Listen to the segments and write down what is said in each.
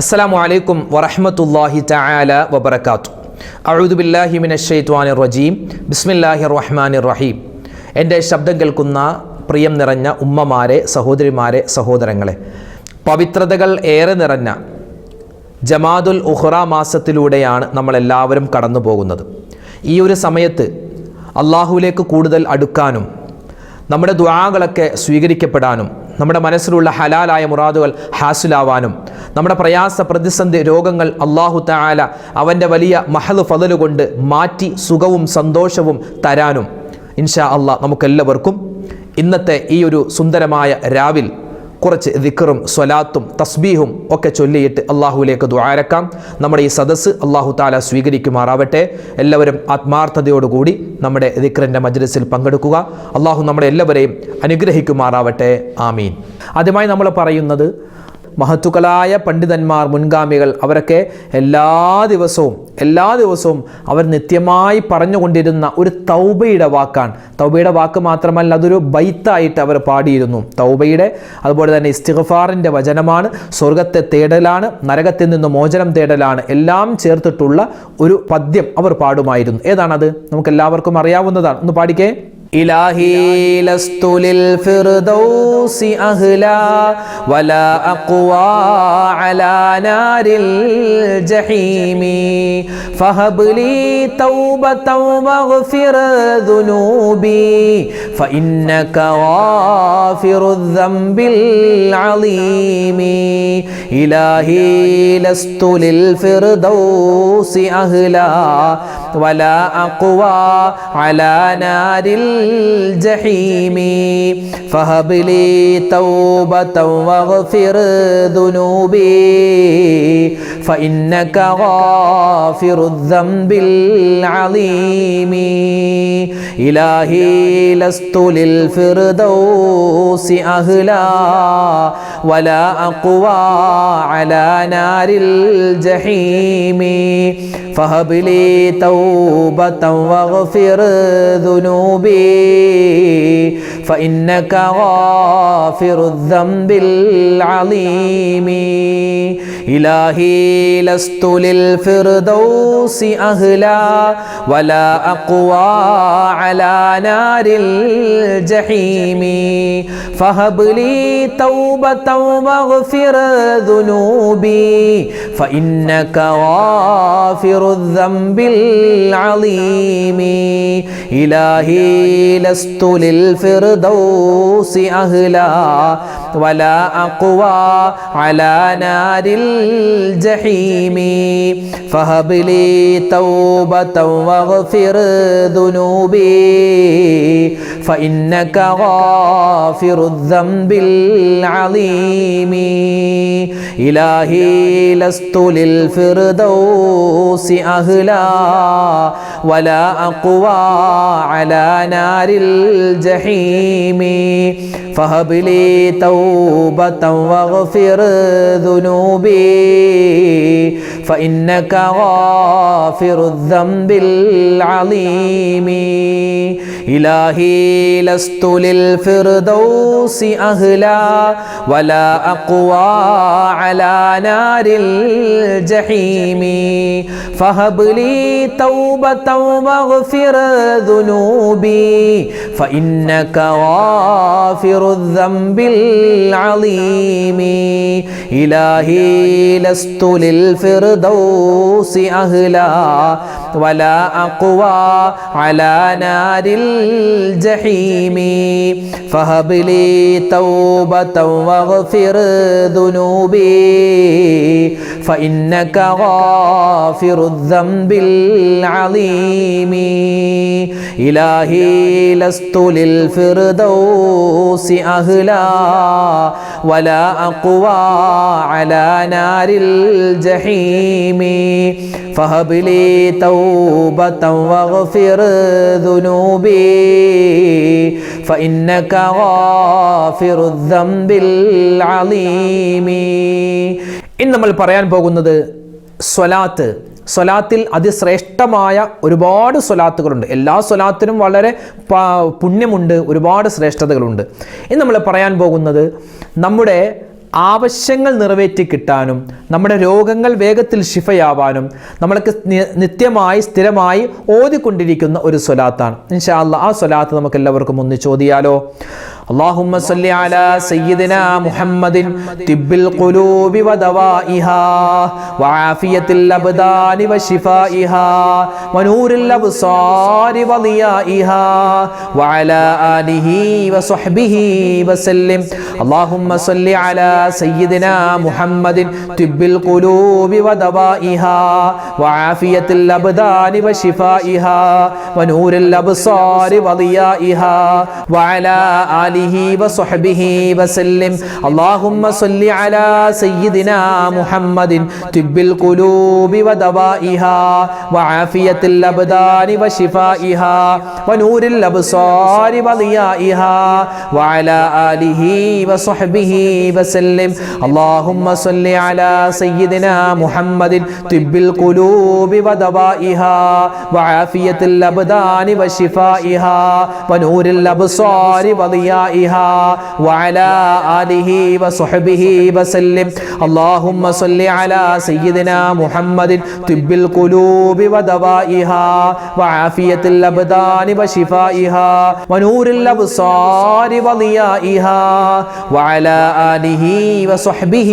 അസ്സലാമു അലൈക്കും വറഹ്മത്തുള്ളാഹി തആല വബറകാതുഹു. അഊദു ബില്ലാഹി മിനശ് ശൈത്വാനിർ റജീം. ബിസ്മില്ലാഹിർ റഹ്മാനിർ റഹീം. എൻ്റെ ശബ്ദം കേൾക്കുന്ന പ്രിയം നിറഞ്ഞ ഉമ്മമാരെ, സഹോദരിമാരെ, സഹോദരങ്ങളെ, പവിത്രതകൾ ഏറെ നിറഞ്ഞ ജമാദുൽ ഉഖ്റ മാസത്തിലൂടെയാണ് നമ്മളെല്ലാവരും കടന്നു പോകുന്നത്. ഈ ഒരു സമയത്ത് അള്ളാഹുവിലേക്ക് കൂടുതൽ അടുക്കാനും നമ്മുടെ ദുആകളൊക്കെ സ്വീകരിക്കപ്പെടാനും നമ്മുടെ മനസ്സിലുള്ള ഹലാലായ മുറാദുകൾ ഹാസിലാവാനും നമ്മുടെ പ്രയാസ പ്രതിസന്ധി രോഗങ്ങൾ അല്ലാഹു തആല അവൻ്റെ വലിയ മഹദ് ഫളല് കൊണ്ട് മാറ്റി സുഖവും സന്തോഷവും തരാനും ഇൻഷാ അല്ലാഹ് നമുക്കെല്ലാവർക്കും ഇന്നത്തെ ഈ ഒരു സുന്ദരമായ രാവിൽ കുറച്ച് ദിക്റും സ്വലാത്തും തസ്ബീഹും ഒക്കെ ചൊല്ലിയിട്ട് അള്ളാഹുവിലേക്ക് ദുആരക്കാം. നമ്മുടെ ഈ സദസ്സ് അള്ളാഹു തആല സ്വീകരിക്കുമാറാവട്ടെ. എല്ലാവരും ആത്മാർത്ഥതയോടുകൂടി നമ്മുടെ ദിക്റിൻ്റെ മജ്ലിസിൽ പങ്കെടുക്കുക. അള്ളാഹു നമ്മുടെ എല്ലാവരെയും അനുഗ്രഹിക്കുമാറാവട്ടെ. ആമീൻ. ആദ്യമായി നമ്മൾ പറയുന്നത് മഹത്തുക്കളായ പണ്ഡിതന്മാർ, മുൻഗാമികൾ, അവരൊക്കെ എല്ലാ ദിവസവും അവർ നിത്യമായി പറഞ്ഞുകൊണ്ടിരുന്ന ഒരു തൗബയുടെ വാക്കാണ്. തൗബയുടെ വാക്ക് മാത്രമല്ല, അതൊരു ബൈത്തായിട്ട് അവർ പാടിയിരുന്നു. തൗബയുടെ അതുപോലെ തന്നെ ഇസ്തിഗ്ഫാറിൻ്റെ വചനമാണ്. സ്വർഗത്തെ തേടലാണ്, നരകത്തിൽ നിന്ന് മോചനം തേടലാണ്, എല്ലാം ചേർത്തിട്ടുള്ള ഒരു പദ്യം അവർ പാടുമായിരുന്നു. ഏതാണത്? നമുക്കെല്ലാവർക്കും അറിയാവുന്നതാണ്. ഒന്ന് പാടിക്കേ. ഇലാഹി ലസ്തു ലിൽ ഫിർദൗസി അഹ്ലാ വലാ അഖ്വാ അലാ നാരിൽ ജഹീമി ഫഹബ് ലീ തൗബതൻ വഗ്ഫിർ ദുനൂബി ഫഇന്നക ഗാഫിറു ദംബിൽ അളീമി ഇലാഹി ലസ്തു ലിൽ ഫിർദൗസി അഹ്ലാ വലാ അഖ്വാ അലാ നാരിൽ الجحيم فهب لي توبة واغفر ذنوبي فإنك غافر الذنب العظيم إلهي لست للفردوس أهلا ولا أقوى على نار الجحيم فهب لي توبة واغفر ذنوبي فإنك غافر الذنب العظيم إلهي لست للفردوس أهلا ولا أقوى على نار الجحيم فهب لي توبة واغفر ذنوبي فإنك غافر الذنب العظيم إلهي لست للفردوس أهلا ولا أقوى على نار الجحيم فهب لي توبة واغفر ذنوبي فإنك غافر الذنب العظيم إلهي لست للفردوس أهلا ولا أقوى على نار الجحيم فهب لي توبة واغفر ذنوبي فإنك غافر الذنب العظيم إلهي لست للفردوس أهلا ولا أقوى على نار الجحيم فهب لي توبة واغفر ذنوبي فإنك غافر الذنب العظيم إلهي لست للفردوس أهلا ولا أقوى على نار الجحيم فهب لي توبة واغفر ذنوبي فإنك غافر الذنب العظيم إلهي لست للفردوس أهلا ولا أقوى على نار الجحيم فهب لي توبة واغفر ذنوبي فإنك غافر الذنب العظيم. ഇന്ന് നമ്മൾ പറയാൻ പോകുന്നത് സ്വലാത്ത്. സ്വലാത്തിൽ അതിശ്രേഷ്ഠമായ ഒരുപാട് സ്വലാത്തുകളുണ്ട്. എല്ലാ സ്വലാത്തിനും വളരെ പുണ്യമുണ്ട്, ഒരുപാട് ശ്രേഷ്ഠതകളുണ്ട്. ഇന്ന് നമ്മൾ പറയാൻ പോകുന്നത് നമ്മുടെ ആവശ്യങ്ങൾ നിറവേറ്റി കിട്ടാനും നമ്മുടെ രോഗങ്ങൾ വേഗത്തിൽ ശിഫയാവാനും നമ്മൾക്ക് നിത്യമായി സ്ഥിരമായി ഓതിക്കൊണ്ടിരിക്കുന്ന ഒരു സ്വലാത്താണ്. ഇൻഷാ അല്ലാഹ് ആ സ്വലാത്ത് നമുക്ക് എല്ലാവർക്കും ഒന്ന് ചോദിയാലോ. اللهم صل على سيدنا محمد طب القلوب ودوائها وعافية الأبدان وشفائها ونور الأبصار وضيائها وعلى آله وصحبه وسلم. اللهم صل على سيدنا محمد طب القلوب ودوائها وعافية الأبدان وشفائها ونور الأبصار وضيائها وعلى آله وصحبه وسلم. اللهم صل على سيدنا محمد طب القلوب ودوائها وعافية الأبدان وشفائها ونور الأبصار وضيائها وعلى آله وصحبه وسلم. اللهم صل على سيدنا محمد طب القلوب ودوائها وعافية الأبدان وشفائها ونور الأبصار وضيائها وعلى آله وصحبه وسلم. اللهم صل على سيدنا محمد طب القلوب ودوائها وعافية الأبدان وشفائها ونور الأبصار وضيائها وعلى آله وصحبه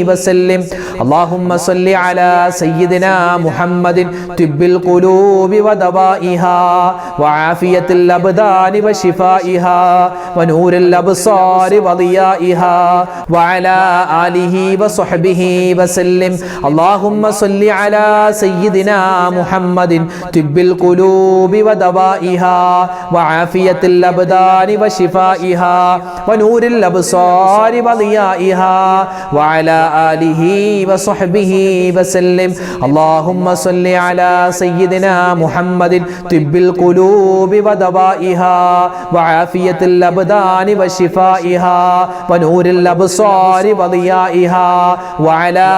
وسلم. اللهم صل على سيدنا محمد طب القلوب ودوائها وعافية الأبدان وشفائها ونور الأبصار وضيائها وعلى آله وصحبه وسلم. اللهم صل على سيدنا محمد طب القلوب ودوائها وعافية الأبدان وشفائها ونور الأبصار وضيائها وعلى آله وصحبه وسلم. اللهم صل على سيدنا محمد طب القلوب ودوائها وعافية الأبدان وشفائها ونور الأبصار وضيائها وعلى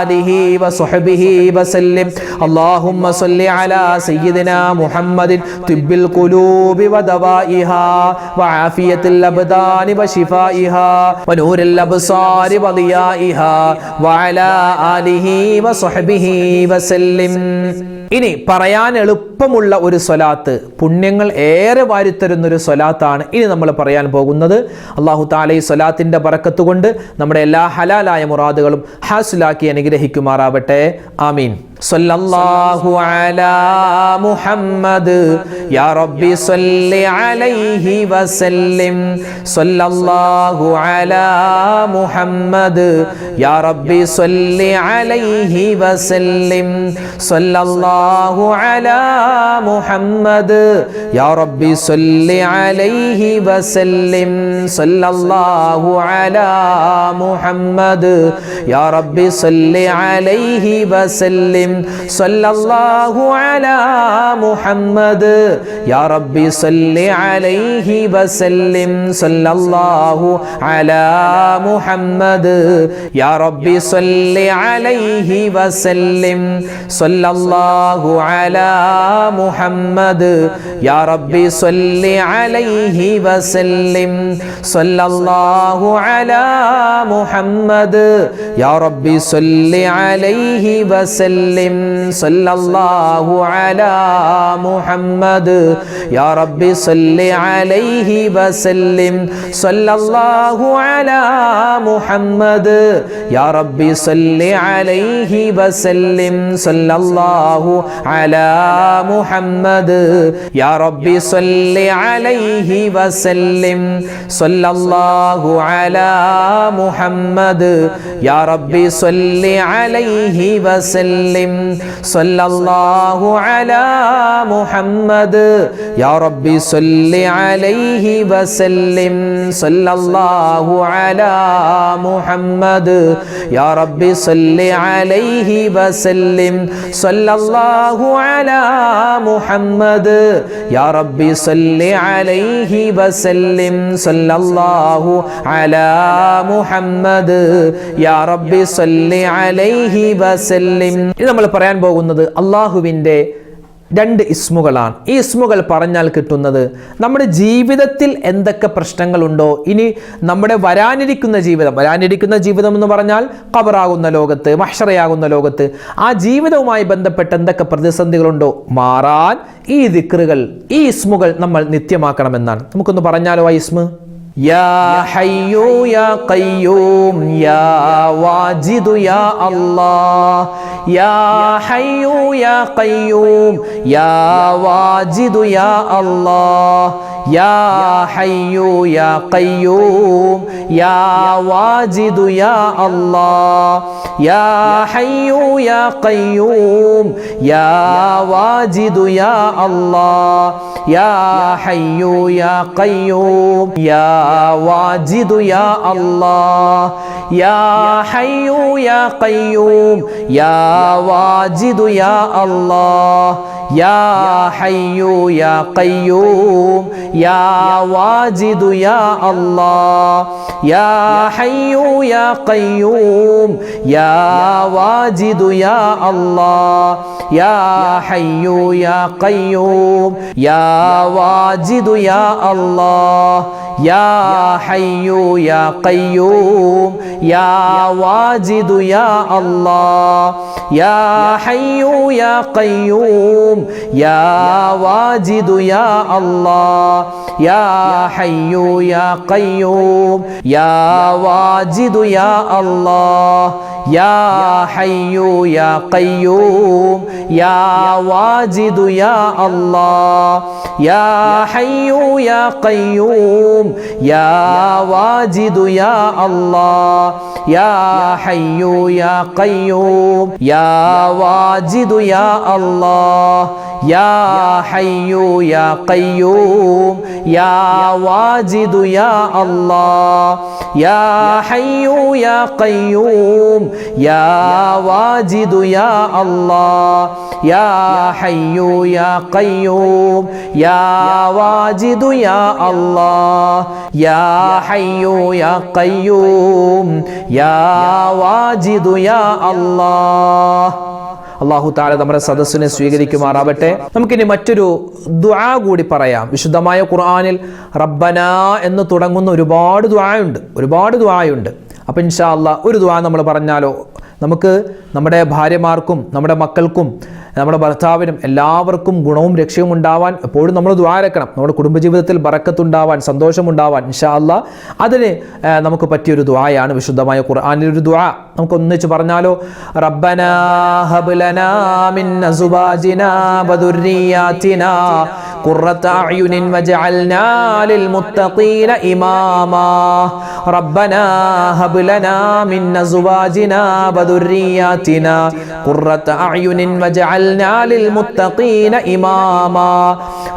آله وصحبه وسلم. اللهم صل على سيدنا محمد طب القلوب ودوائها وعافية الأبدان وشفائها ونور الأبصار وضيائها وعلى آله وصحبه وسلم. ഇനി പറയാൻ എളുപ്പമുള്ള ഒരു സ്വലാത്ത്, പുണ്യങ്ങൾ ഏറെ വാരിത്തരുന്നൊരു സ്വലാത്താണ് ഇനി നമ്മൾ പറയാൻ പോകുന്നത്. അല്ലാഹു തആല ഈ സ്വലാത്തിന്റെ ബറക്കത്ത് കൊണ്ട് നമ്മുടെ എല്ലാ ഹലാലായ മുറാദുകളും ഹാസിലാക്കി അനുഗ്രഹിക്കുമാറാവട്ടെ. ആമീൻ. സല്ലല്ലാഹു അലാ മുഹമ്മദ് യാ റബ്ബി സല്ലി അലൈഹി വസല്ലിം. സല്ലല്ലാഹു അലാ മുഹമ്മദ് യാ റബ്ബി സല്ലി അലൈഹി വസല്ലിം. സല്ലല്ലാഹു അലാ മുഹമ്മദ് യാ റബ്ബി സല്ലി അലൈഹി വസല്ലിം. സല്ലല്ലാഹു അലാ മുഹമ്മദ് യാ റബ്ബി സല്ലി അലൈഹി വസല്ലിം. സല്ലല്ലാഹു അലാ മുഹമ്മദ് യാ റബ്ബി സല്ലി അലൈഹി വസല്ലിം. സല്ലല്ലാഹു അലാ മുഹമ്മദ് യാ റബ്ബി സല്ലി അലൈഹി വസല്ലിം. സല്ലല്ലാഹു അലാ മുഹമ്മദ് യാ റബ്ബി സല്ലി അലൈഹി വസല്ലിം. സല്ലല്ലാഹു അലാ മുഹമ്മദ് യാ റബ്ബി സല്ലി അലൈഹി വസല്ലിം. സല്ലല്ലാഹു അലാ മുഹമ്മദ് യാ റബ്ബി സല്ലി അലൈഹി വസല്ലിം. സല്ലല്ലാഹു അലാ മുഹമ്മദ് യാ റബ്ബി സല്ലി അലൈഹി വസല്ലിം. സല്ലല്ലാഹു അലാ മുഹമ്മദ് യാ റബ്ബി സല്ലി അലൈഹി വസല്ലിം. സല്ലല്ലാഹു അലാ മുഹമ്മദ് യാ റബ്ബി സല്ലി അലൈഹി വസല്ലിം. സല്ലല്ലാഹു അലാ മുഹമ്മദ് യാ റബ്ബി സല്ലി അലൈഹി വസല്ലിം. സല്ലല്ലാഹു അലാ മുഹമ്മദ് യാ റബ്ബി സല്ലി അലൈഹി വസല്ലിം. സല്ലല്ലാഹു അലാ മുഹമ്മദ് യാ റബ്ബി സല്ലി അലൈഹി വസല്ലിം. സല്ലല്ലാഹു അലാ മുഹമ്മദ് യാ റബ്ബി സല്ലി അലൈഹി വസല്ലിം. ഇത് നമ്മൾ പറയാൻ പോകുന്നത് അള്ളാഹുവിൻ്റെ 2 ഇസ്മുകളാണ്. ഈ ഇസ്മുകൾ പറഞ്ഞാൽ കിട്ടുന്നത് നമ്മുടെ ജീവിതത്തിൽ എന്തൊക്കെ പ്രശ്നങ്ങളുണ്ടോ, ഇനി നമ്മുടെ വരാനിരിക്കുന്ന ജീവിതം എന്ന് പറഞ്ഞാൽ ഖബറാകുന്ന ലോകത്ത്, മഹ്ശറയാകുന്ന ലോകത്ത്, ആ ജീവിതവുമായി ബന്ധപ്പെട്ട എന്തൊക്കെ പ്രതിസന്ധികളുണ്ടോ മാറാൻ ഈ ദിക്റുകൾ, ഈ ഇസ്മുകൾ നമ്മൾ നിത്യമാക്കണമെന്നാണ്. നമുക്കൊന്ന് പറഞ്ഞാലോ ആ ഇസ്മ്. യാ ഹയ്യു യാ ഖയ്യൂം യാ വാജിദു യാ അല്ലാഹ് യാ ഹയ്യു യാ ഖയ്യൂം യാ വാജിദു യാ അല്ലാഹ് യാ ഹയ്യു യാ ഖയ്യൂം യാ വാജിദു യാ അല്ലാഹ് യാ ഹയ്യു യാ ഖയ്യൂം യാ വാജിദു യാ അല്ലാഹ് യാ ഹയ്യു യാ ഖയ്യൂം യാ വാജിദു യാ അല്ലാഹ് യാ ഹയ്യു യാ ഖയ്യൂം യാ വാജിദു യാ അല്ലാഹ് യാ ഹയ്യു യാ ഖയ്യൂം യാ വാജിദു യാ അല്ലാഹ് യാ ഹയ്യു യാ ഖയ്യൂം യാ വാജിദു യാ അല്ലാഹ് യാ ഹയ്യു യാ ഖയ്യൂം യാ വാജിദു യാ അല്ലാഹ് യാ ഹയ്യു യാ ഖയ്യൂം യാ വാജിദു യാ അല്ലാഹ് യാ ഹയ്യു യാ ഖയ്യൂം യാ വാജിദു യാ അല്ലാഹ് യാ ഹയ്യു യാ ഖയ്യൂം യാ വാജിദു യാ അല്ലാഹ് യാ ഹയ്യു യാ ഖയ്യൂം യാ വാജിദു യാ അല്ലാഹ് യാ ഹയ്യു യാ ഖയ്യൂം യാ വാജിദു യാ അല്ലാഹ് യാ ഹയ്യു യാ ഖയ്യൂം യാ വാജിദു യാ അല്ലാഹ് യാ ഹയ്യു യാ ഖയ്യൂം യാ വാജിദു യാ അല്ലാഹ് യാ ഹയ്യു യാ ഖയ്യൂം യാ വാജിദു യാ അല്ലാഹ് യാ ഹയ്യു യാ ഖയ്യൂം യാ വാജിദു യാ അല്ലാഹ് യാ ഹയ്യു യാ ഖയ്യൂം യാ വാജിദു യാ അല്ലാഹ്. അല്ലാഹു തആല നമ്മുടെ സദസ്സിനെ സ്വീകരിക്കുമാറാവട്ടെ. നമുക്കിനി മറ്റൊരു ദുആ കൂടി പറയാം. വിശുദ്ധമായ ഖുർആനിൽ റബ്ബനാ എന്ന് തുടങ്ങുന്ന ഒരുപാട് ദുആയുണ്ട്. അപ്പോൾ ഇൻഷാ അല്ലാഹ് ഒരു ദുആ നമ്മൾ പറഞ്ഞാലോ? നമുക്ക് നമ്മുടെ ഭാര്യമാർക്കും നമ്മുടെ മക്കൾക്കും നമ്മുടെ ഭർത്താവിനും എല്ലാവർക്കും ഗുണവും രക്ഷയും ഉണ്ടാവാൻ എപ്പോഴും നമ്മൾ ദുആ ഇറക്കണം. നമ്മുടെ കുടുംബജീവിതത്തിൽ ബറക്കത്തുണ്ടാവാൻ, സന്തോഷമുണ്ടാവാൻ ഇൻഷാ അല്ലാഹ് അതിന് നമുക്ക് പറ്റിയൊരു ദുആയാണ് വിശുദ്ധമായ ഖുർആനിലെ ഒരു ദുആ. നമുക്ക് ഒന്നിച്ച് പറഞ്ഞാലോ? റബ്ബനാ ഹബ് ലനാ മിൻ അസ്വാജിനാ വദുർരിയാതിനാ ഖുർറത അയുനിൻ വജഅൽനാ ലിൽ മുത്തഖീന ഇമാമാ. റബ്ബനാ ഹബ് ലനാ മിൻ അസ്വാജിനാ വദുർരിയാതിനാ ഖുർറത അയുനിൻ വജഅൽനാ ലിൽ മുത്തഖീന ഇമാമാ.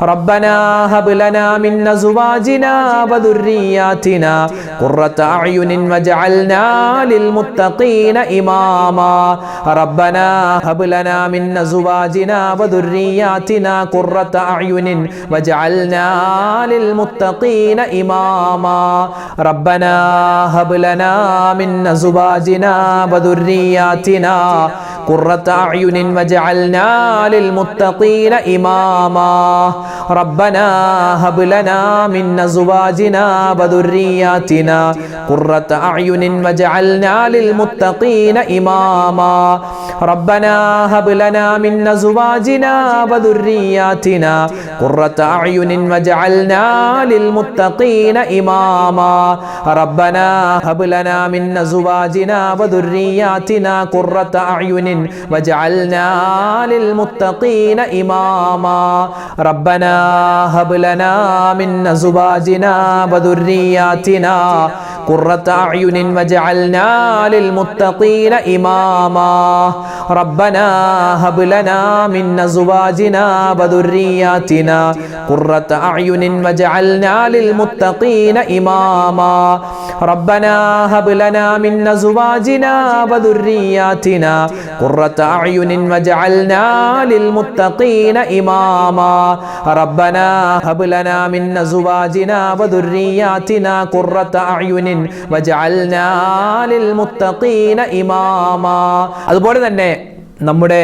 റബ്ബനാ ഹബ് ലനാ മിൻ അസ്വാജിനാ വദുർരിയാതിനാ ഖുർറത അയുനിൻ വജഅൽനാ ലിൽ മുത്തഖീന ഇമാമാ. റബ്ബനാ ഹബ് ലനാ മിൻ അസ്വാജിനാ വദുർരിയാതിനാ ഖുർറത അയുനിൻ വജഅൽനാ ലിൽ മുത്തഖീന ഇമാമാ. റബ്ബനാ ഹബ് ലനാ മിൻ അസ്വാജിനാ വദുർരിയാതിനാ ഖുർറത അയുനിൻ വജഅൽനാ ലിൽ മുത്തഖീന ഇമാമാ. റബ്ബനാ ഹബ് ലനാ മിൻ അസ്വാജിനാ വദുർരിയാതിനാ ഖുർറത അയുനിൻ വജഅൽനാ ലിൽ മുത്തഖീന ഇമാമാ. റബ്ബനാ ഹബ് ലനാ മിൻ അസ്വാജിനാ വദുർരിയാതിനാ ഖുർറത അയുനിൻ വജഅൽനാ ലിൽ മുത്തഖീന ഇമാമാ. റബ്ബനാ ഹബ് ലനാ മിൻ അസ്വാജിനാ വദുർരിയാതിനാ ഖുർറത അയുനിൻ വജഅൽനാ ലിൽ മുത്തഖീന ഇമാമാ. റബ്ബനാ ഹബ് ലനാ മിൻ അസ്വാജിനാ വദുർരിയാതിനാ ഖുർറത അയുനിൻ വജഅൽനാ ലിൽ മുത്തഖീന ഇമാമാ. റബ്ബനാ ഹബ് ലനാ മിൻ അസ്വാജിനാ വദുർരിയാതിനാ ഖുർറത അയുനിൻ വജഅൽനാ ലിൽ മുത്തഖീന ഇമാമാ. റബ്ബനാ ഹബ് ലനാ മിൻ അസ്വാജിനാ വദുർരിയാതിനാ ഖുർറത അയുനിൻ വജഅൽനാ ലിൽ മുത്തഖീന ഇമാമാ. റബ്ബനാ ഹബ് ലനാ മിൻ അസ്വാജിനാ വദുർരിയാതിനാ ഖുർറത അയുനിൻ വജഅൽനാ ലിൽ മുത്തഖീന ഇമാമാ. അതുപോലെ തന്നെ നമ്മുടെ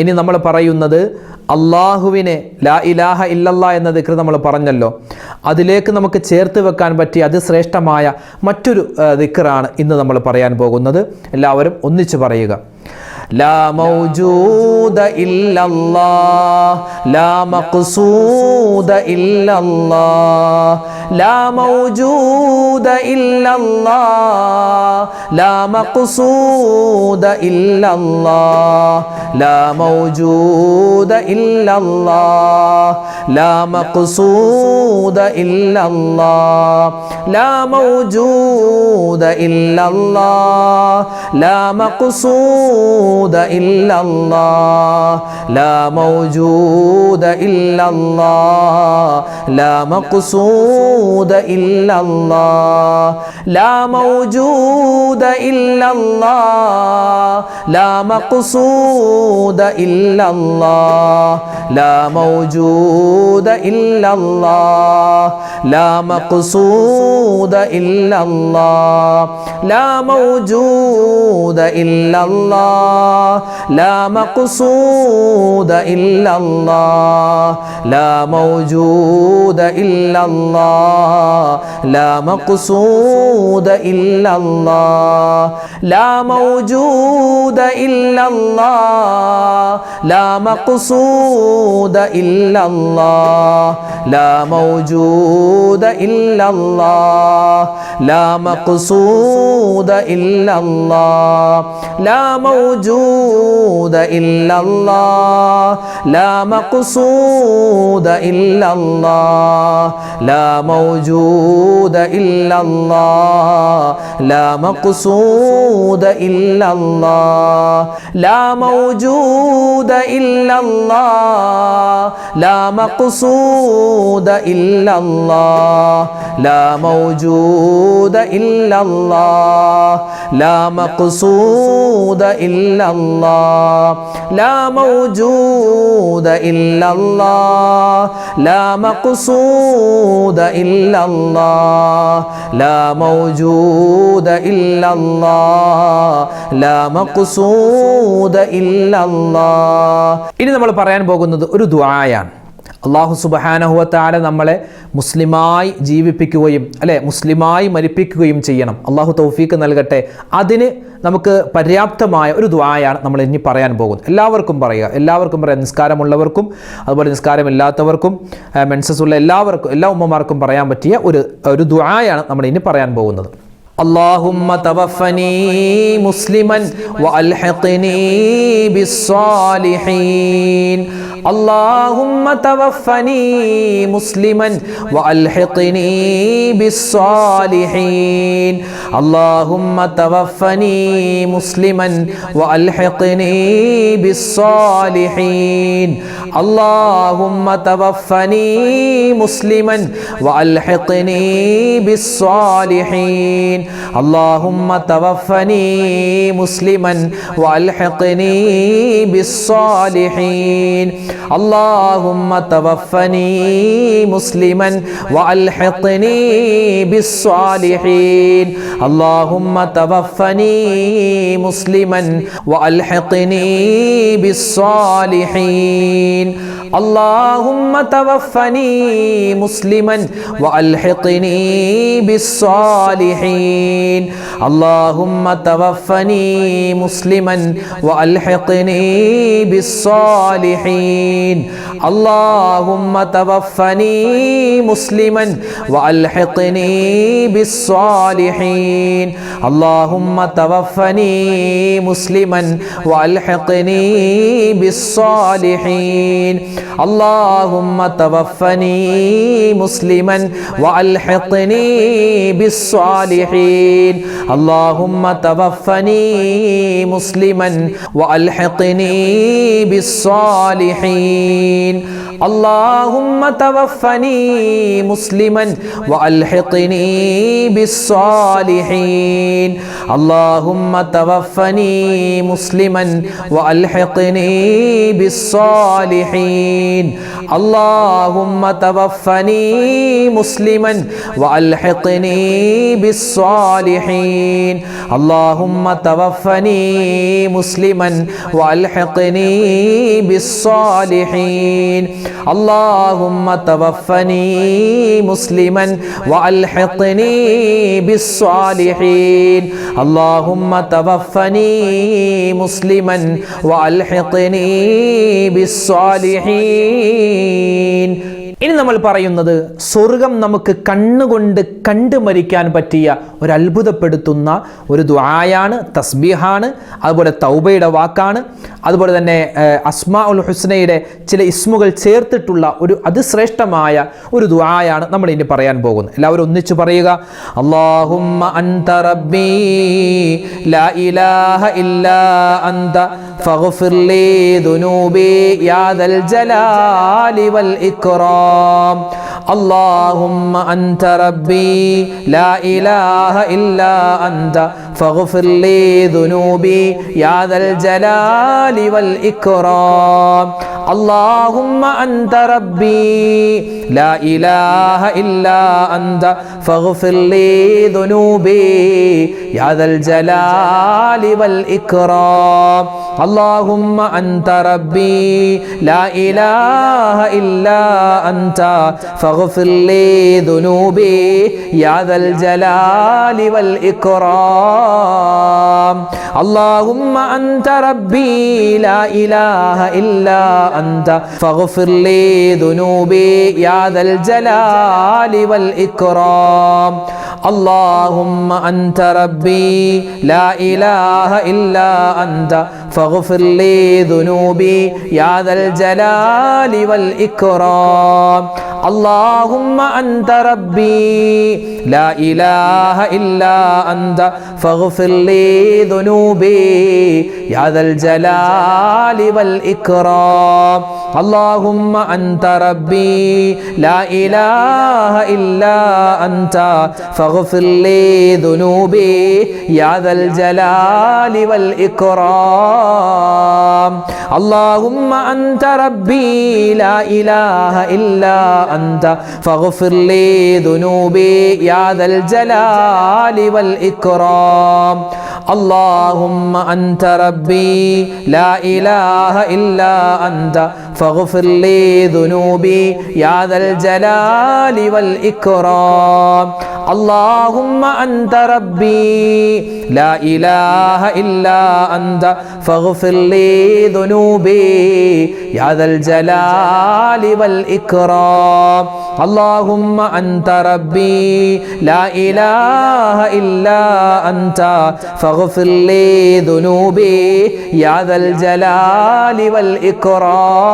ഇനി നമ്മൾ പറയുന്നത് അള്ളാഹുവിനെ ലാ ഇലാഹ ഇല്ലല്ലാ എന്ന ദിക്ർ നമ്മൾ പറഞ്ഞല്ലോ, അതിലേക്ക് നമുക്ക് ചേർത്ത് വെക്കാൻ പറ്റിയ അതിശ്രേഷ്ഠമായ മറ്റൊരു ദിക്റാണ് ഇന്ന് നമ്മൾ പറയാൻ പോകുന്നത്. എല്ലാവരും ഒന്നിച്ച് പറയുക. ലാ മൗജൂദ ഇല്ലല്ലാഹ് ലാ മഖ്സൂദ ഇല്ലല്ലാഹ് ലാ മൗജൂദ ഇല്ലല്ലാഹ് ലാ മഖ്സൂദ ഇല്ലല്ലാഹ് ലാ മൗജൂദ ഇല്ലല്ലാഹ് ലാ മഖ്സൂദ ഇല്ലല്ലാഹ് ലാ മൗജൂദ ഇല്ലല്ലാഹ് ലാ മഖ്സൂദ ഇല്ലല്ലാഹ് ലാ മൗജൂദ ഇല്ലല്ലാഹ് ലാ മഖ്സൂദ ഇല്ലല്ലാഹ് ലാ മൗജൂദ ഇല്ലല്ലാഹ് ലാ മഖ്സൂദ ഇല്ലല്ലാഹ് ലാ മൗജൂദ ഇല്ലല്ലാഹ് ലാ മഖ്സൂദ ഇല്ലല്ലാഹ് ലാ മൗജൂദ ഇല്ലല്ലാഹ് ലാ മഖ്സൂദ ഇല്ലല്ലാഹ് ലാ മൗജൂദ ഇല്ലല്ലാഹ് ലാ മഖ്സൂദ ഇല്ലല്ലാഹ് ലാ മൗജൂദ ഇല്ലല്ലാഹ് ലാ മഖ്സൂദ ഇല്ലല്ലാഹ് ലാ മൗജൂദ ഇല്ലല്ലാഹ് ലാ മഖ്സൂദ ഇല്ലല്ലാഹ് ലാ മൗജൂദ ഇല്ലല്ലാഹ് ലാ മഖ്സൂദ ഇല്ലല്ലാഹ് ലാ മൗജൂദ ഇല്ലല്ലാഹ് ലാ മഖ്സൂദ ഇല്ലല്ലാഹ് ലാ മൗജൂദ ഇല്ലല്ലാഹ് ലാ മഖ്സൂദ ഇല്ലല്ലാഹ് ലാ മൗജൂദ ഇല്ലല്ലാഹ് ലാ മഖ്സൂദ ഇല്ലല്ലാഹ് ലാ മൗജൂദ ഇല്ലല്ലാഹ് ലാ മഖ്സൂദ ഇല്ലല്ലാഹ് ലാ മൗജൂദ ഇല്ലല്ലാഹ് ലാ മഖ്സൂദ ഇല്ലല്ലാഹ്. ഇനി നമ്മൾ പറയാൻ പോകുന്നത് ഒരു ദുആയാണ്. അല്ലാഹു സുബ്ഹാനഹു വ തആല നമ്മളെ മുസ്ലിമായി ജീവിപ്പിക്കുകയും മുസ്ലിമായി മരിപ്പിക്കുകയും ചെയ്യണം. അല്ലാഹു തൗഫീഖ് നൽകട്ടെ. അതിന് നമുക്ക് പര്യാപ്തമായ ഒരു ദുആയാണ് നമ്മൾ ഇനി പറയാൻ പോകുന്നത്. എല്ലാവർക്കും പറയുക, നിസ്കാരമുള്ളവർക്കും അതുപോലെ നിസ്കാരമില്ലാത്തവർക്കും മെൻസസ് ഉള്ള എല്ലാവർക്കും, എല്ലാ ഉമ്മമാർക്കും പറയാൻ പറ്റിയ ഒരു ദുആയാണ് നമ്മൾ ഇനി പറയാൻ പോകുന്നത്. اللهم توفني مسلما وألحقني بالصالحين اللهم توفني مسلما وألحقني بالصالحين اللهم توفني مسلما وألحقني بالصالحين اللهم توفني مسلما وألحقني بالصالحين اللهم توفني مسلما وألحقني بالصالحين اللهم توفني مسلما وألحقني بالصالحين اللهم توفني مسلما وألحقني بالصالحين اللهم توفني مسلما وألحقني بالصالحين اللهم توفني مسلما وألحقني بالصالحين اللهم توفني مسلما وألحقني بالصالحين اللهم توفني مسلما وألحقني بالصالحين اللهم توفني مسلما وألحقني بالصالحين اللهم توفني مسلما وألحقني بالصالحين اللهم توفني مسلما وألحقني بالصالحين اللهم توفني مسلما وألحقني بالصالحين اللهم توفني مسلما وألحقني بالصالحين اللهم توفني مسلما وألحقني بالصالحين اللهم توفني مسلما وألحقني بالصالحين اللهم توفني مسلما وألحقني بالصالحين. ഇനി നമ്മൾ പറയുന്നത് സ്വർഗം നമുക്ക് കണ്ണുകൊണ്ട് കണ്ടു മരിക്കാൻ പറ്റിയ ഒരു അത്ഭുതപ്പെടുത്തുന്ന ഒരു ദുആയാണ്, തസ്ബീഹാണ്, അതുപോലെ തൗബയുടെ വാക്കാണ്, അതുപോലെ തന്നെ അസ്മാഉൽ ഹുസ്നയുടെ ചില ഇസ്മുകൾ ചേർത്തിട്ടുള്ള ഒരു അതിശ്രേഷ്ഠമായ ഒരു ദുആയാണ് നമ്മൾ ഇനി പറയാൻ പോകുന്നത്. എല്ലാവരും ഒന്നിച്ചു പറയുക. അല്ലാഹുമ്മ അൻത റബ്ബി ലാ ഇലാഹ ഇല്ലാ അൻത ഫഗ്ഫിർ ലീ ദുനൂബി യാ ദൽ ജലാലി വൽ ഇക്റാം اللهم أنت ربي لا إله إلا أنت فاغفر لي ذنوبي يا ذا الجلال والإكرام اللهم أنت ربي لا إله إلا أنت فاغفر لي ذنوبي يا ذا الجلال والإكرام اللهم أنت ربي لا إله إلا أنت فاغفر لي ذنوبي يا ذا الجلال والإكرام اللهم أنت ربي لا إله إلا أنت فاغفر لي ذنوبي يا ذا الجلال والإكرام اللهم أنت ربي لا إله إلا أنت فاغفر لي ذنوبي يا ذا الجلال والإكرام اللهم أنت ربي لا إله إلا أنت فاغفر لي ذنوبي يا ذا الجلال والإكرام اللهم أنت ربي لا إله إلا أنت فاغفر لي ذنوبي يا ذا الجلال والإكرام اللهم أنت ربي لا إله إلا أنت فاغفر لي ذنوبي يا ذا الجلال والإكرام اللهم أنت ربي لا إله إلا أنت فاغفر لي ذنوبي يا ذا الجلال والإكرام اللهم أنت ربي لا إله إلا أنت فاغفر لي ذنوبي يا ذا الجلال والإكرام اللهم أنت ربي لا إله إلا أنت فاغفر لي ذنوبي يا ذا الجلال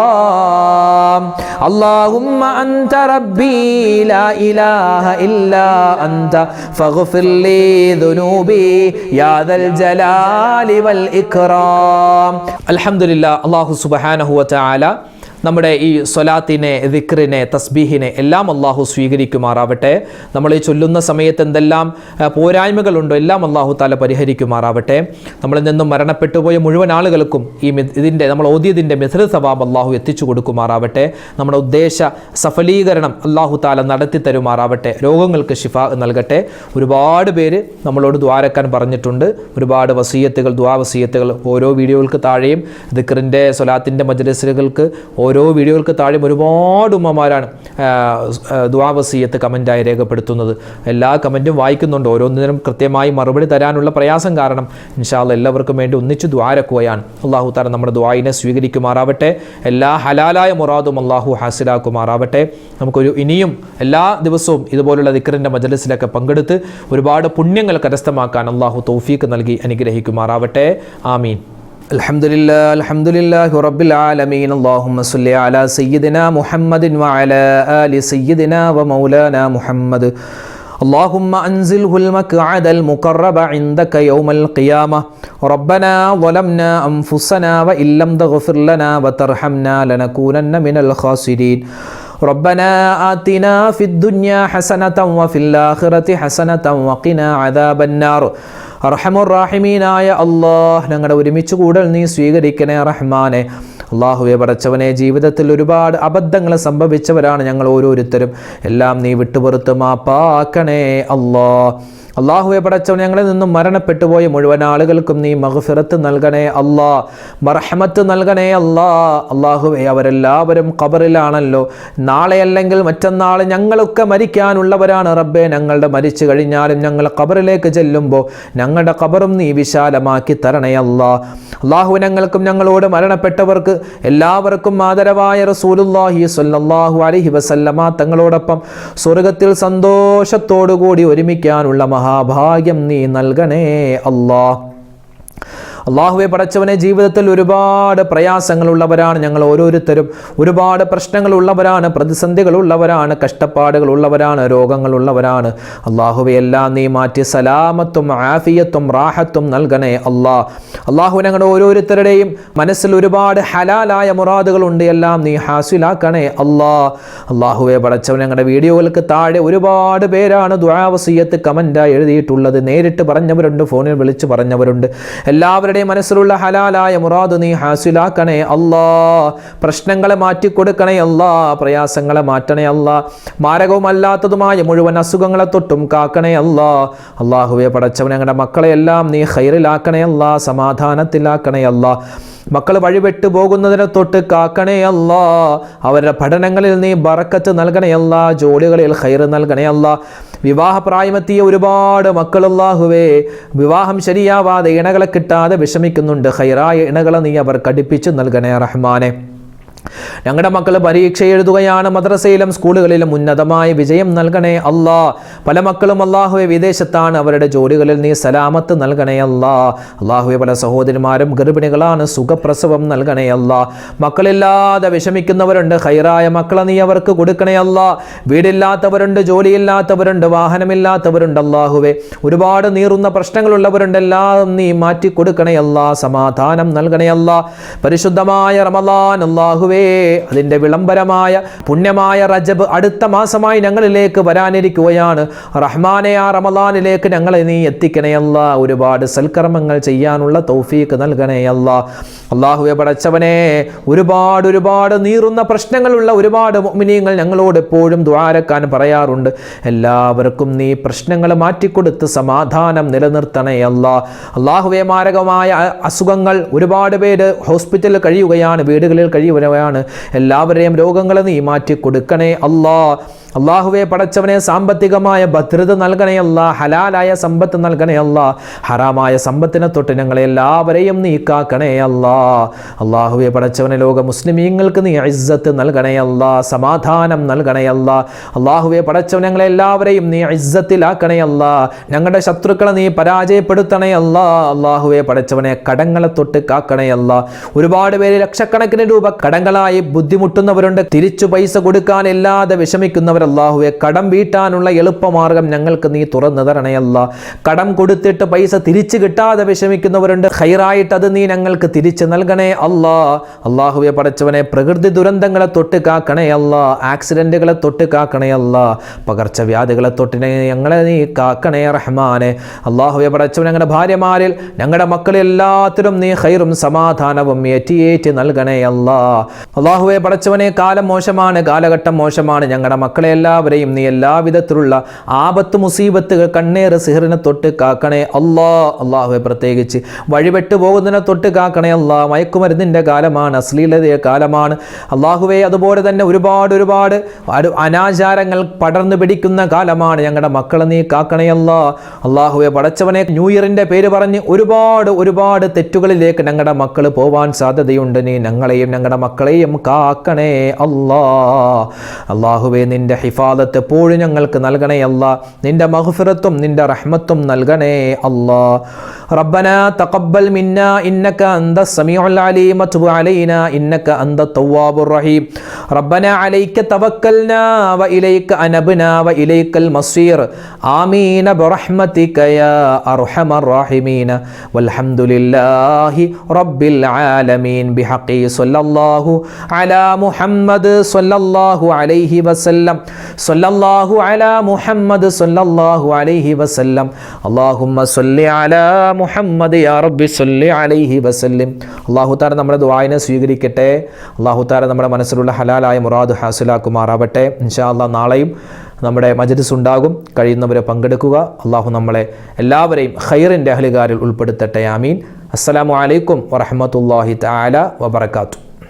والإكرام اللهم أنت ربي لا إله إلا أنت فاغفر لي ذنوبي يا ذا الجلال والإكرام الحمد لله. الله سبحانه وتعالى നമ്മുടെ ഈ സ്വലാത്തിനെ, ദിക്റിനെ, തസ്ബീഹിനെ എല്ലാം അള്ളാഹു സ്വീകരിക്കുമാറാവട്ടെ. നമ്മൾ ഈ ചൊല്ലുന്ന സമയത്ത് എന്തെല്ലാം പോരായ്മകളുണ്ടോ എല്ലാം അള്ളാഹു താല പരിഹരിക്കുമാറാവട്ടെ. നമ്മളിൽ നിന്നും മരണപ്പെട്ടുപോയ മുഴുവൻ ആളുകൾക്കും നമ്മൾ ഓതിയതിൻ്റെ മിഥ്ര സവാബ് അള്ളാഹു എത്തിച്ചു കൊടുക്കുമാറാവട്ടെ. നമ്മുടെ ഉദ്ദേശ സഫലീകരണം അള്ളാഹു താല നടത്തി തരുമാറാവട്ടെ. രോഗങ്ങൾക്ക് ശിഫാ നൽകട്ടെ. ഒരുപാട് പേര് നമ്മളോട് ദ്വാരക്കാൻ പറഞ്ഞിട്ടുണ്ട്. ഒരുപാട് വസീയത്തുകൾ, ദുആ വസീയത്തുകൾ ഓരോ വീഡിയോകൾക്ക് താഴെയും ദിക്റിൻ്റെ സ്വലാത്തിൻ്റെ മജ്‌ലിസുകൾക്ക് ഓരോ വീഡിയോകൾക്ക് താഴെയും ഒരുപാട് ഉമ്മമാരാണ് ദുആ വസിയത്ത് കമൻറ്റായി രേഖപ്പെടുത്തുന്നത്. എല്ലാ കമൻറ്റും വായിക്കുന്നുണ്ട്. ഓരോന്നിനും കൃത്യമായി മറുപടി തരാനുള്ള പ്രയാസം കാരണം ഇൻഷാ അല്ലാഹ് എല്ലാവർക്കും വേണ്ടി ഒന്നിച്ച് ദ്വാരക്കുകയാണ്. അള്ളാഹു തആല നമ്മുടെ ദുആയിനെ സ്വീകരിക്കുമാറാവട്ടെ. എല്ലാ ഹലാലായ മുറാദും അള്ളാഹു ഹാസിലാക്കുമാറാവട്ടെ. ഇനിയും എല്ലാ ദിവസവും ഇതുപോലുള്ള ദിക്റിൻ്റെ മജ്‌ലിസിലൊക്കെ പങ്കെടുത്ത് ഒരുപാട് പുണ്യങ്ങൾ കരസ്ഥമാക്കാൻ അള്ളാഹു തൗഫീഖ് നൽകി അനുഗ്രഹിക്കുമാറാവട്ടെ. ആമീൻ. അൽഹംദുലില്ലാഹി റബ്ബിൽ ആലമീൻ. അല്ലാഹുമ്മ സ്വല്ലി അലാ സയ്യിദിനാ മുഹമ്മദിൻ വഅലാ ആലി സയ്യിദിനാ വ മൗലാനാ മുഹമ്മദ്. اللهم أنزله المقعد المقرب عندك يوم القيامة ربنا ظلمنا أنفسنا وإن لم تغفر لنا وترحمنا لنكونن من الخاسرين ربنا آتنا في الدنيا حسنة وفي الآخرة حسنة وقنا عذاب النار അർഹമുർ-റഹീമീനായ അല്ലാഹ്, ഞങ്ങളുടെ ഒരുമിച്ച് കൂടൽ നീ സ്വീകരിക്കണേ റഹ്മാനെ. അല്ലാഹുവേ പടച്ചവനെ, ജീവിതത്തിൽ ഒരുപാട് അബദ്ധങ്ങൾ സംഭവിച്ചവരാണ് ഞങ്ങൾ ഓരോരുത്തരും. എല്ലാം നീ വിട്ടുപുറത്ത് മാപ്പാക്കണേ അല്ലാഹ്. അല്ലാഹുവേ പടച്ചവൻ, ഞങ്ങളിൽ നിന്നും മരണപ്പെട്ടു പോയ മുഴുവൻ ആളുകൾക്കും നീ മഗ്ഫിറത്ത് നൽകണേ അല്ലാ, മർഹമത്ത് നൽകണേ അല്ലാ. അല്ലാഹുവേ, അവരെല്ലാവരും ഖബറിലാണല്ലോ. നാളെ അല്ലെങ്കിൽ മറ്റന്നാൾ ഞങ്ങളൊക്കെ മരിക്കാനുള്ളവരാണ് റബ്ബേ. ഞങ്ങളുടെ മരിച്ചു കഴിഞ്ഞാലും ഞങ്ങൾ ഖബറിലേക്ക് ചെല്ലുമ്പോൾ ഞങ്ങളുടെ ഖബറും നീ വിശാലമാക്കി തരണേ അല്ലാ. അല്ലാഹു, ഞങ്ങൾക്കും ഞങ്ങളോട് മരണപ്പെട്ടവർക്ക് എല്ലാവർക്കും ആദരവായ റസൂലുള്ളാഹി സ്വല്ലല്ലാഹു അലൈഹി വസല്ലമ തങ്ങളോടൊപ്പം സ്വർഗത്തിൽ സന്തോഷത്തോടുകൂടി ഒരുമിക്കാനുള്ള മഹാഭാഗ്യം നീ നൽകണേ അല്ലാഹ്. അല്ലാഹുവേ പടച്ചവനെ, ജീവിതത്തിൽ ഒരുപാട് പ്രയാസങ്ങളുള്ളവരാണ് ഞങ്ങൾ ഓരോരുത്തരും. ഒരുപാട് പ്രശ്നങ്ങളുള്ളവരാണ്, പ്രതിസന്ധികളുള്ളവരാണ്, കഷ്ടപ്പാടുകളുള്ളവരാണ്, രോഗങ്ങളുള്ളവരാണ്. അല്ലാഹുവേ, എല്ലാം നീ മാറ്റി സലാമത്തും ആഫിയത്തും റാഹത്തും നൽകണേ അല്ലാഹ്. അല്ലാഹു, ഞങ്ങളുടെ ഓരോരുത്തരുടെയും മനസ്സിൽ ഒരുപാട് ഹലാലായ മുറാദുകളുണ്ട്, എല്ലാം നീ ഹാസിലാക്കണേ അല്ലാഹ്. അല്ലാഹുവേ പടച്ചവൻ, ഞങ്ങളുടെ വീഡിയോകൾക്ക് താഴെ ഒരുപാട് പേരാണ് ദുആ വസിയ്യത്ത് കമൻ്റായി എഴുതിയിട്ടുള്ളത്. നേരിട്ട് പറഞ്ഞവരുണ്ട്, ഫോണിൽ വിളിച്ച് പറഞ്ഞവരുണ്ട്. എല്ലാവരും മനസ്സിലുള്ള ഹലാലായ മുറാദ് നീ ഹാസിലാക്കണേ അല്ലാ. പ്രശ്നങ്ങളെ മാറ്റിക്കൊടുക്കണേ അല്ലാ, പ്രയാസങ്ങളെ മാറ്റണേ അല്ലാ, മാരകവും അല്ലാത്തതുമായ മുഴുവൻ അസുഖങ്ങളെ തൊട്ടും കാക്കണേ അല്ലാ. അല്ലാഹുവേ പടച്ചവൻ, ഞങ്ങളുടെ മക്കളെ എല്ലാം നീ ഖൈറിലാക്കണേ അല്ലാ, സമാധാനത്തിലാക്കണേ അല്ലാ. മക്കൾ വഴിവിട്ടു പോകുന്നതിനെ തൊട്ട് കാക്കണേ അല്ലാ. അവരുടെ പഠനങ്ങളിൽ നീ ബറക്കത്ത് നൽകണേ അല്ലാ, ജോലികളിൽ ഖൈർ നൽകണേ അല്ലാ. വിവാഹപ്രായമെത്തിയ ഒരുപാട് മക്കൾ അല്ലാഹുവേ വിവാഹം ശരിയാവാതെ ഇണകളെ കിട്ടാതെ വിഷമിക്കുന്നുണ്ട്. ഖൈറായ ഇണകളെ നീ അവർക്ക് അടുപ്പിച്ച് നൽകണേ റഹ്മാനെ. ഞങ്ങളുടെ മക്കൾ പരീക്ഷ എഴുതുകയാണ്, മദ്രസയിലും സ്കൂളുകളിലും ഉന്നതമായ വിജയം നൽകണേ അല്ലാ. പല മക്കളും അല്ലാഹുവെ വിദേശത്താണ്, അവരുടെ ജോലികളിൽ നീ സലാമത്ത് നൽകണേ അല്ലാ. അല്ലാഹുവെ, പല സഹോദരിമാരും ഗർഭിണികളാണ്, സുഖപ്രസവം നൽകണേ അല്ലാ. മക്കളില്ലാതെ വിഷമിക്കുന്നവരുണ്ട്, ഖൈറായ മക്കളെ നീ അവർക്ക് കൊടുക്കണേ അല്ലാ. വീടില്ലാത്തവരുണ്ട്, ജോലിയില്ലാത്തവരുണ്ട്, വാഹനമില്ലാത്തവരുണ്ട്. അല്ലാഹുവെ, ഒരുപാട് നീറുന്ന പ്രശ്നങ്ങളുള്ളവരുണ്ട്, എല്ലാം നീ മാറ്റി കൊടുക്കണേ അല്ലാ, സമാധാനം നൽകണേ അല്ലാ. പരിശുദ്ധമായ റമളാൻ അല്ലാഹുവേ, അതിൻ്റെ വിളംബരമായ പുണ്യമായ റജബ് അടുത്ത മാസമായി ഞങ്ങളിലേക്ക് വരാനിരിക്കുകയാണ്. റഹ്മാനെ, ആ റമളാനിലേക്ക് ഞങ്ങളെ നീ എത്തിക്കണേ അല്ലാ. ഒരുപാട് സൽക്കർമ്മങ്ങൾ ചെയ്യാനുള്ള തൗഫീഖ് നൽകണേ അല്ലാ. അല്ലാഹുവേ പടച്ചവനെ, ഒരുപാട് നീറുന്ന പ്രശ്നങ്ങളുള്ള ഒരുപാട് മുഅ്മിനീങ്ങൾ ഞങ്ങളോട് എപ്പോഴും ദുആരക്കാൻ പറയാറുണ്ട്. എല്ലാവർക്കും നീ പ്രശ്നങ്ങൾ മാറ്റിക്കൊടുത്ത് സമാധാനം നിലനിർത്തണേ അല്ലാ. അല്ലാഹുവേ, മാരകമായ അസുഖങ്ങൾ ഒരുപാട് പേര് ഹോസ്പിറ്റലിൽ കഴിയുകയാണ്, വീടുകളിൽ കഴിയുകയാണ്. എല്ലാവരെയും രോഗങ്ങളെ നീ മാറ്റി കൊടുക്കണേ അല്ലാ. അല്ലാഹുവേ പടച്ചവനെ, സാമ്പത്തികമായ ഭദ്രത നൽകണേ അല്ലാ, ഹലാലായ സമ്പത്ത് നൽകണേ അല്ലാ. ഹറാമായ സമ്പത്തിനെ തൊട്ട് ഞങ്ങളെ എല്ലാവരെയും നീ കാക്കണേ അല്ലാ. അല്ലാഹുവേ പടച്ചവനെ, ലോക മുസ്ലിമീങ്ങൾക്ക് നീ ഇസ്സത്ത് നൽകണേ അല്ലാ, സമാധാനം നൽകണേ അല്ലാ. അല്ലാഹുവേ പടച്ചവനെ, ഞങ്ങളെ എല്ലാവരെയും നീ ഇസ്സത്തിലാക്കണേ അല്ലാ. ഞങ്ങളുടെ ശത്രുക്കളെ നീ പരാജയപ്പെടുത്തണേ അല്ലാ. അല്ലാഹുവേ പടച്ചവനെ, കടങ്ങളെ തൊട്ട് കാക്കണേ അല്ലാ. ഒരുപാട് പേര് ലക്ഷക്കണക്കിന് രൂപ കടങ്ങളായി ബുദ്ധിമുട്ടുന്നവരുണ്ട്, തിരിച്ചു പൈസ കൊടുക്കാൻ ഇല്ലാതെ വിഷമിക്കുന്നവർ. അല്ലാഹുവേ, കടം വീട്ടാനുള്ള എളുപ്പമാർഗം ഞങ്ങൾക്ക് നീ തുറന്നു തരണേ അല്ലാ. കടം കൊടുത്തിട്ട് പൈസ തിരിച്ചു കിട്ടാതെ വിഷമിക്കുന്നവരുണ്ട്, ഖൈറായിട്ട് അത് നീ ഞങ്ങൾക്ക് തിരിച്ചു നൽകണേ അല്ലാ. അല്ലാഹുവേ പടച്ചവനെ, പ്രകൃതി ദുരന്തങ്ങളെ തൊട്ട് കാക്കണേ അല്ലാ, ആക്സിഡന്റുകളെ തൊട്ട് കാക്കണേ അല്ലാ, പകർച്ചവ്യാധികളെ തൊട്ട് ഞങ്ങളെ നീ കാക്കണേ റഹ്മാനെ. അല്ലാഹുവേ പടച്ചവനെ, ഞങ്ങളുടെ ഭാര്യമാരിൽ ഞങ്ങളുടെ മക്കളെല്ലാത്തിലും നീ ഖൈറും സമാധാനവും ഏറ്റി നൽകണേ അല്ലാ. അല്ലാഹുവേ പടച്ചവനെ, കാലം മോശമാണ്, കാലഘട്ടം മോശമാണ്. ഞങ്ങളുടെ മക്കളെ എല്ലാവരെയും നീ എല്ലാവിധത്തിലുള്ള ആപത്ത് മുസീബത്തുകൾ കണ്ണേറ് സിഹറിനെ തൊട്ട് കാക്കണേ അല്ലാ. അല്ലാഹുവേ, പ്രത്യേകിച്ച് വഴിപെട്ടു പോകുന്നതിനെ തൊട്ട് കാക്കണേ അല്ലാ. മയക്കുമരുന്നിൻ്റെ കാലമാണ്, അശ്ലീലതയുടെ കാലമാണ് അല്ലാഹുവേ. അതുപോലെ തന്നെ ഒരുപാട് അനാചാരങ്ങൾ പടർന്നു പിടിക്കുന്ന കാലമാണ്. ഞങ്ങളുടെ മക്കളെ നീ കാക്കണേ അല്ലാ. അല്ലാഹുവേ പടച്ചവനെ, ന്യൂ ഇയറിൻ്റെ പേര് പറഞ്ഞ് ഒരുപാട് തെറ്റുകളിലേക്ക് ഞങ്ങളുടെ മക്കൾ പോവാൻ സാധ്യതയുണ്ട്. നീ ഞങ്ങളെയും ഞങ്ങളുടെ മക്കളെയും കാക്കണേ അല്ലാ. അല്ലാഹുവേ, നിന്റെ ഹിഫാദത്ത് എപ്പോഴും ഞങ്ങൾക്ക് നൽകണേ അല്ലാ. നിൻ്റെ മഗ്ഫിറത്തും നിൻ്റെ റഹ്മത്തും നൽകണേ അല്ലാ. ربنا تقبل منا إنك أنت السميع العليم وتب علينا إنك أنت التواب الرحيم. ربنا عليك توكلنا وإليك أنبنا وإليك المصير. آمين برحمتك يا أرحم الراحمين. والحمد لله رب العالمين. بحق صلى الله على محمد صلى الله عليه وسلم. صلى الله على محمد صلى الله عليه وسلم. اللهم صل على മുഹമ്മദ് യാ റബ്ബി സ്വല്ലി അലൈഹി വസല്ലം. അല്ലാഹു തആല നമ്മുടെ ദുആയിനെ സ്വീകരിക്കട്ടെ. അല്ലാഹു തആല നമ്മുടെ മനസ്സിലുള്ള ഹലാലായ മുറാദ് ഹാസിലാക്കുമാറാവട്ടെ. ഇൻഷാ അല്ലാഹ് നാളെയും നമ്മുടെ മജ്ലിസ് ഉണ്ടാകും. കഴിയുന്നവരെ പങ്കെടുക്കുക. അല്ലാഹു നമ്മളെ എല്ലാവരെയും ഖൈറിൻ്റെ അഹ്ലുകാരിൽ ഉൾപ്പെടുത്തട്ടെ. ആമീൻ. അസ്സലാമു അലൈക്കും വറഹ്മത്തുള്ളാഹി തആല വബറകാതുഹു.